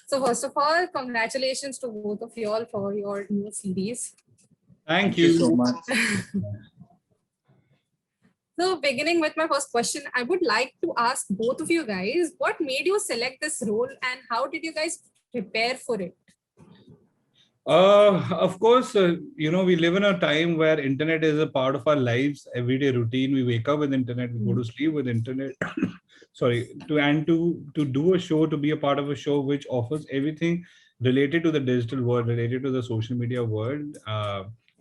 So first of all, congratulations to both of you all for your new series. Thank you so much. So beginning with my first question, I would like to ask both of you guys, what made you select this role and how did you guys prepare for it? Of course, we live in a time where internet is a part of our lives, everyday routine. We wake up with internet, we go to sleep with internet. Sorry, to do a show, to be a part of a show which offers everything related to the digital world, related to the social media world.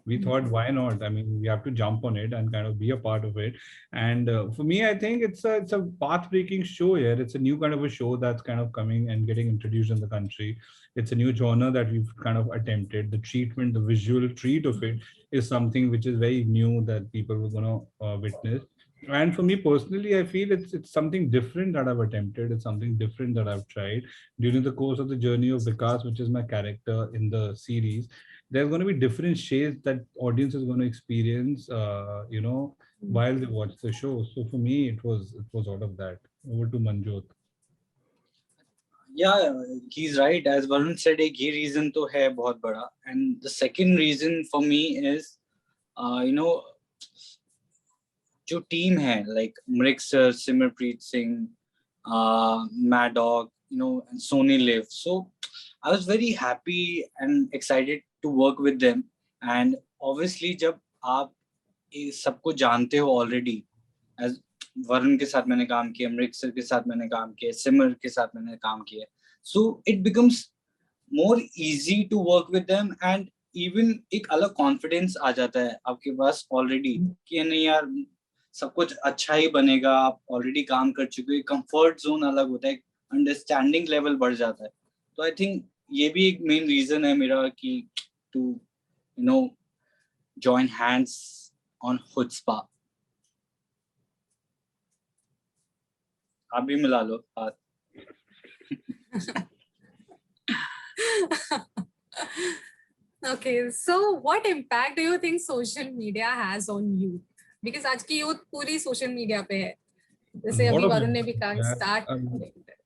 We thought, why not? I mean, we have to jump on it and kind of be a part of it. And for me, I think it's a path-breaking show here. It's a new kind of a show that's kind of coming and getting introduced in the country. It's a new genre that we've kind of attempted. The treatment, the visual treat of it is something which is very new that people were going to witness. And for me personally, I feel it's something different that I've attempted. It's something different that I've tried during the course of the journey of Vikas, which is my character in the series. There's going to be different shades that audience is going to experience, while they watch the show. So for me, it was out of that. Over to Manjot. Yeah, he's right. As Varun said, एक ये reason तो है बहुत बड़ा. And the second reason for me is, जो team है, like Mrik sir, Simmerpreet Singh, Mad Dog, and Sony Live. So I was very happy and excited to work with them. And obviously, जब आप सबको जानते हो already, as Varun के साथ मैंने काम किया, मृग सर के साथ मैंने काम किया, सिमर के साथ मैंने काम किया, so it becomes more easy to work with them and even एक अलग confidence आ जाता है आपके पास already कि नहीं यार सब कुछ अच्छा ही बनेगा, आप already काम कर चुके हो, comfort zone अलग होता है, understanding level बढ़ जाता है. तो I think ये भी एक main reason है मेरा कि to join hands on Chutzpah. आप भी मिला लो हाथ. Okay, so what impact do you think social media has on youth? Because आज की youth पूरी social media पे है. जैसे अभी वरुण ने भी कहा start.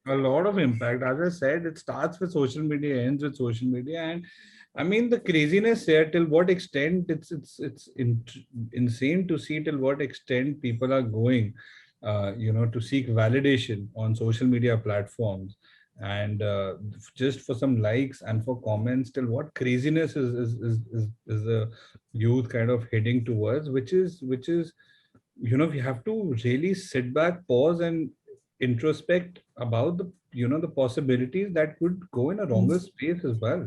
A lot of impact. As I said, it starts with social media, ends with social media, and I mean the craziness here. Till what extent it's insane to see till what extent people are going, to seek validation on social media platforms, and just for some likes and for comments. Till what craziness is the youth kind of heading towards, which is we have to really sit back, pause, and introspect about the possibilities that could go in a wronger space as well.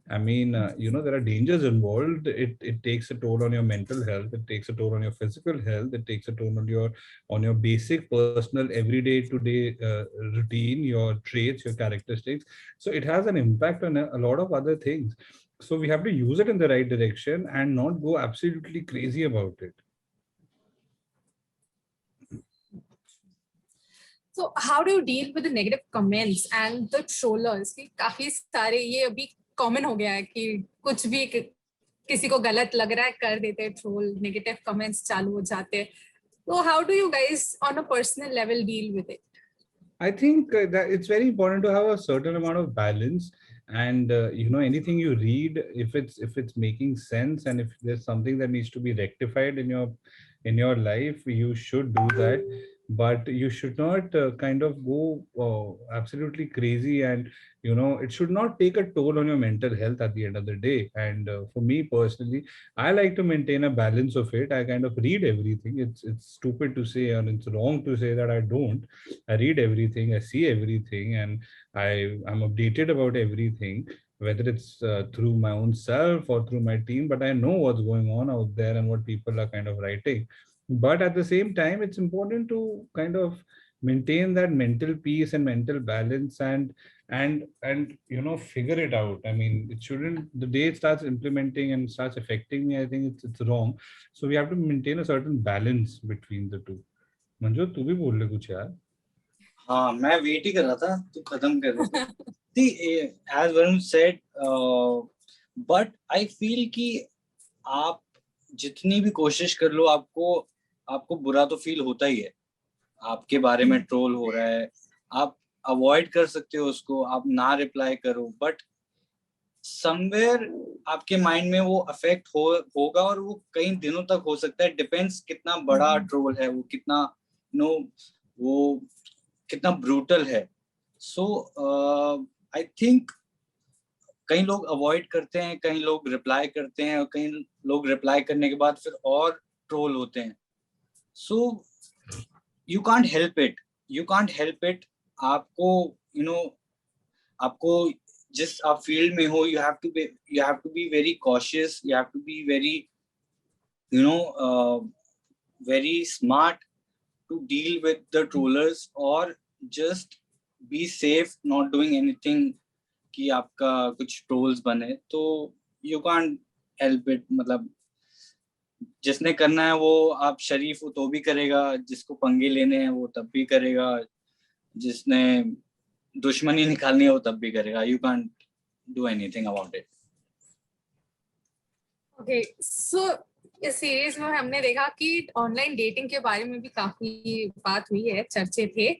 I mean, there are dangers involved. It takes a toll on your mental health. It takes a toll on your physical health. It takes a toll on your basic personal everyday today routine, your traits, your characteristics. So it has an impact on a lot of other things. So we have to use it in the right direction and not go absolutely crazy about it. So how do you deal with the negative comments and the trollers? कि काफी सारे ये अभी common हो गया है कि कुछ भी किसी को गलत लग रहा है कर देते हैं troll, negative comments चालू हो जाते हैं. So how do you guys on a personal level deal with it? I think that it's very important to have a certain amount of balance, and anything you read, if it's making sense and if there's something that needs to be rectified in your life, you should do that. But you should not kind of go absolutely crazy, and it should not take a toll on your mental health at the end of the day. And for me personally, I like to maintain a balance of it. I kind of read everything. It's stupid to say, and it's wrong to say that I don't. I read everything, I see everything, and I'm updated about everything, whether it's through my own self or through my team. But I know what's going on out there and what people are kind of writing. But at the same time, it's important to kind of maintain that mental peace and mental balance, and figure it out. I mean, it shouldn't, the day it starts implementing and starts affecting me, I think it's wrong. So we have to maintain a certain balance between the two. Manjot, तू भी बोल ले कुछ यार. हाँ, मैं wait ही कर रहा था, तू खत्म कर दे. See, as Varun said, but I feel कि आप जितनी भी कोशिश कर लो, आपको बुरा तो फील होता ही है. आपके बारे में ट्रोल हो रहा है, आप अवॉइड कर सकते हो उसको, आप ना रिप्लाई करो, बट समवेयर आपके माइंड में वो अफेक्ट होगा और वो कई दिनों तक हो सकता है. डिपेंड्स कितना बड़ा ट्रोल है, वो कितना नो वो कितना ब्रूटल है. सो आई थिंक कई लोग अवॉइड करते हैं, कई लोग रिप्लाई करते हैं, और कई लोग रिप्लाई करने के बाद फिर और ट्रोल होते हैं. So you can't help it, you can't help it. आपको आपको जिस आप फील्ड में हो, you have to be very cautious, you have to be very very smart to deal with the trollers, or just be safe, not doing anything कि आपका कुछ trolls बने. तो यू कांट हेल्प इट. मतलब जिसने करना है वो, आप शरीफ हो तो भी करेगा, जिसको पंगे लेने हैं वो तब भी करेगा, जिसने दुश्मनी निकालनी है वो तब भी करेगा. You can't do anything about it. Okay, so इस सीरीज में हमने देखा कि ऑनलाइन डेटिंग के बारे में भी काफी बात हुई है, चर्चे थे.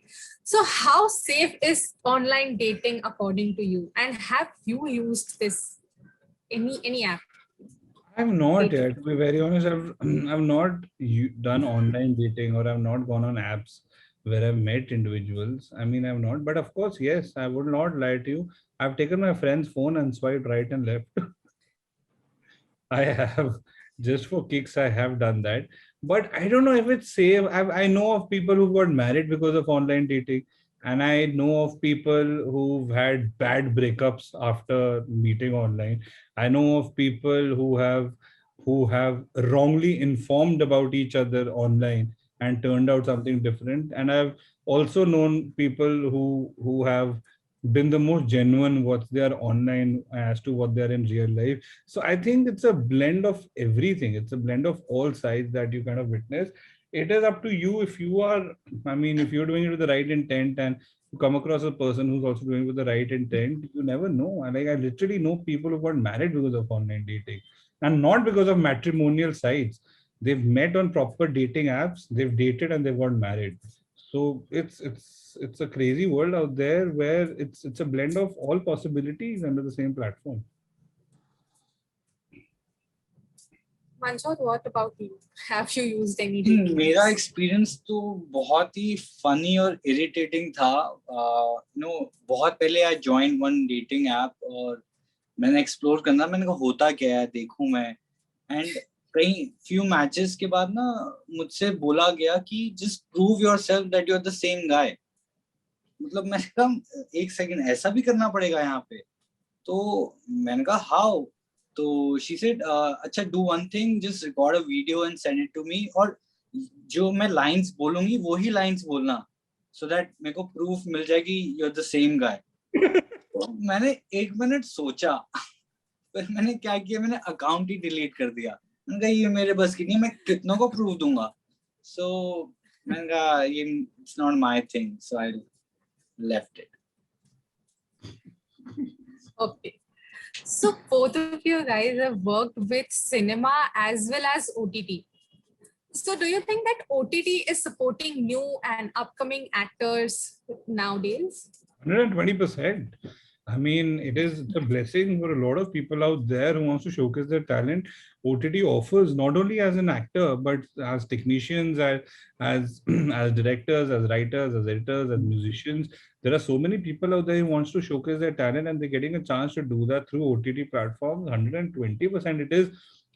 So how safe is online dating according to you, and have you used this any app? I'm not Dating. yet, to be very honest. I've not done online dating, or I've not gone on apps where I've met individuals. I mean, I've not, but of course, yes, I would not lie to you. I've taken my friend's phone and swiped right and left. I have, just for kicks, I have done that. But I don't know if it's safe. I know of people who got married because of online dating. And I know of people who've had bad breakups after meeting online. I know of people who have wrongly informed about each other online and turned out something different. And I've also known people who have been the most genuine what they are online as to what they are in real life. So I think it's a blend of everything. It's a blend of all sides that you kind of witness. It is up to you if you are, I mean, if you're doing it with the right intent and you come across a person who's also doing it with the right intent, you never know. And like, I literally know people who got married because of online dating, and not because of matrimonial sites. They've met on proper dating apps, they've dated and they've got married. So it's a crazy world out there where it's a blend of all possibilities under the same platform. Manjot, what about you? Have you used any dating मेरा apps? Experience तो बहुत ही funny और irritating था. बहुत पहले I join one dating app, और मैंने explore करना, मैंने कहा होता क्या है देखूं मैं. एंड कई फ्यू मैचेस के बाद ना मुझसे बोला गया कि just prove yourself that you are the same guy. मतलब मैंने कहा एक सेकंड, ऐसा भी करना पड़ेगा यहाँ पे? तो मैंने कहा हाउ? तो शी सेड अच्छा, do one thing, just record a video and send it to me, और जो मैं लाइंस बोलूंगी वही लाइंस बोलना, सो दैट मेरे को प्रूफ मिल जाए कि you are the same guy. तो मैंने 1 मिनट सोचा, फिर मैंने क्या किया, मैंने अकाउंट ही डिलीट कर दिया. मैंने कहा ये मेरे बस की नहीं, मैं कितनों को प्रूफ दूंगा. सो मैंने कहा ये it's not my thing, so I left it. Okay. So both of you guys have worked with cinema as well as OTT. So do you think that OTT is supporting new and upcoming actors nowadays? 120%. I mean, it's a blessing for a lot of people out there who wants to showcase their talent. OTT offers not only as an actor, but as technicians, as as directors, as writers, as editors, as musicians. There are so many people out there who wants to showcase their talent, and they're getting a chance to do that through OTT platforms. 120%. It is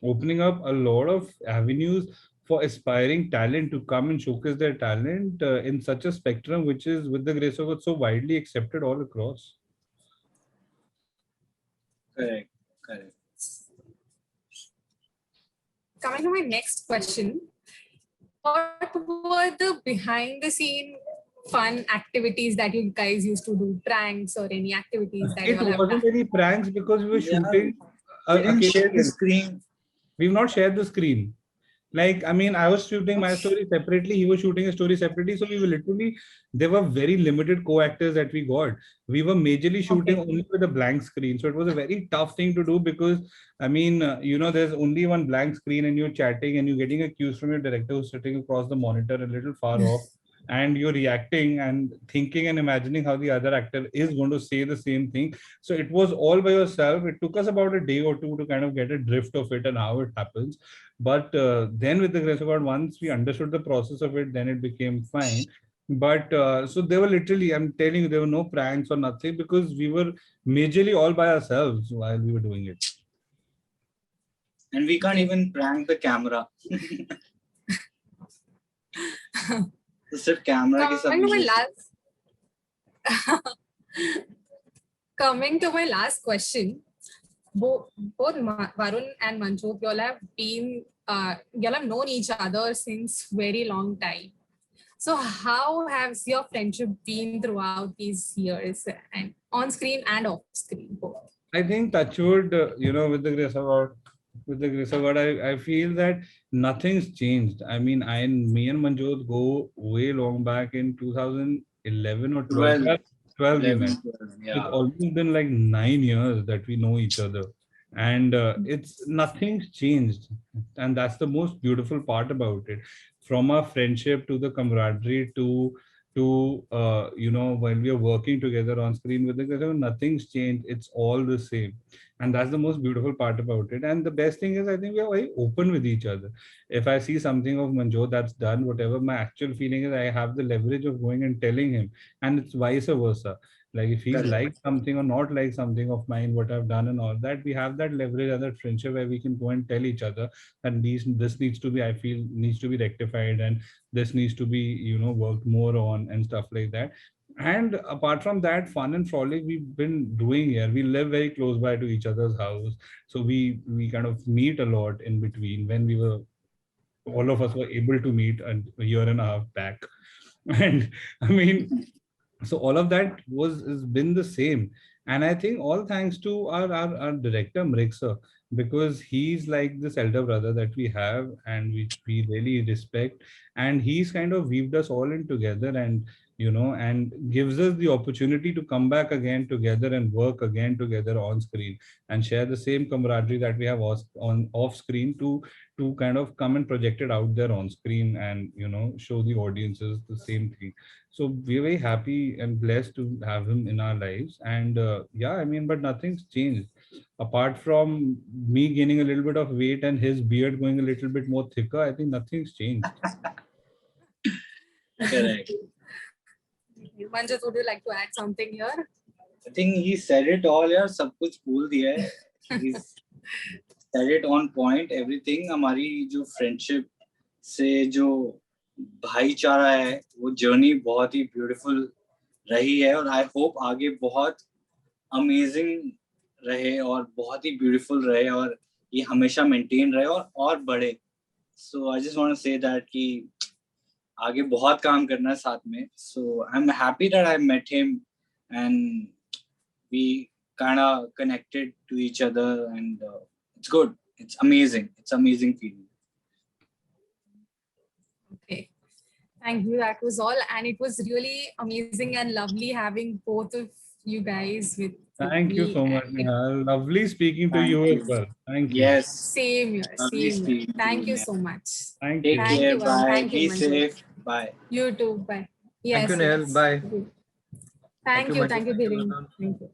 opening up a lot of avenues for aspiring talent to come and showcase their talent in such a spectrum, which is, with the grace of God, so widely accepted all across. Correct, correct. Coming to my next question, what were the behind the scene fun activities that you guys used to do, pranks or any activities that you It all have wasn't done? any pranks because we were shooting. We didn't share the occasionally. screen. We've not shared the screen. Like, I mean, I was shooting my story separately, he was shooting a story separately. So we were literally, there were very limited co-actors that we got. We were majorly shooting only with a blank screen. So it was a very tough thing to do because, I mean, there's only one blank screen and you're chatting and you're getting a cues from your director who's sitting across the monitor a little far off. and you're reacting and thinking and imagining how the other actor is going to say the same thing. So it was all by yourself. It took us about a day or two to kind of get a drift of it and how it happens. But then with the grace of God, once we understood the process of it, then it became fine. But so they were literally, I'm telling you, there were no pranks or nothing, because we were majorly all by ourselves while we were doing it. And we can't even prank the camera. तो सिर्फ camera के साथ Coming to my last question, both Varun and Manjot, y'all have known each other since very long time. So how has your friendship been throughout these years, and on screen and off screen both? I think touchwood, with the grace of God, I feel that nothing's changed. I mean, me and Manjot go way long back in 2011 or 12. 12 we met. Yeah. It's almost been like 9 years that we know each other, and it's nothing's changed, and that's the most beautiful part about it. From our friendship to the camaraderie to while we are working together on screen with the nothing's changed. It's all the same, and that's the most beautiful part about it. And the best thing is, I think we are very open with each other. If I see something of Manjot that's done, whatever my actual feeling is, I have the leverage of going and telling him, and it's vice versa. Like if he's like something or not like something of mine, what I've done and all that, we have that leverage and that friendship where we can go and tell each other that this needs to be, I feel, needs to be rectified, and this needs to be, worked more on and stuff like that. And apart from that, fun and frolic we've been doing here. We live very close by to each other's house, so we kind of meet a lot in between when we were, all of us were able to meet a year and a half back. And I mean, so all of that has been the same, and I think all thanks to our director Mrik sir, because he's like this elder brother that we have and which we really respect, and he's kind of weaved us all in together, and and gives us the opportunity to come back again together and work again together on screen and share the same camaraderie that we have on off screen to kind of come and project it out there on screen and show the audiences the same thing. So we're very happy and blessed to have him in our lives. And yeah, I mean, but nothing's changed apart from me gaining a little bit of weight and his beard going a little bit more thicker. I think nothing's changed. Correct. Manjot, would you like to add something here? I think he said it all. यार सब कुछ बोल दिया है. He's said it on point. Everything. हमारी जो friendship से जो भाईचारा है, वो जर्नी बहुत ही ब्यूटीफुल रही है, और आई होप आगे बहुत अमेजिंग रहे और बहुत ही ब्यूटीफुल रहे, और ये हमेशा मेंटेन रहे और बढ़े. So I just want to say that कि आगे बहुत काम करना है साथ में. So I am happy that I met him and we kind of connected to each other, and it's good. It's amazing. It's amazing feeling. Okay. Thank you. That was all. And it was really amazing and lovely having both of you guys with Thank you so much, Nihal. Lovely speaking to you as well. Thank you. Yes. Same here. Lovely Same here. speaking to Thank you, you so much. Thank you. Take Thank care. you, Varun. Bye. Thank you, Be Manjot. safe. Bye. You too. Bye. Yes. Thank you, Nihal. yes. Bye. Thank you. Manjot. Thank you, Dhiren. Thank you.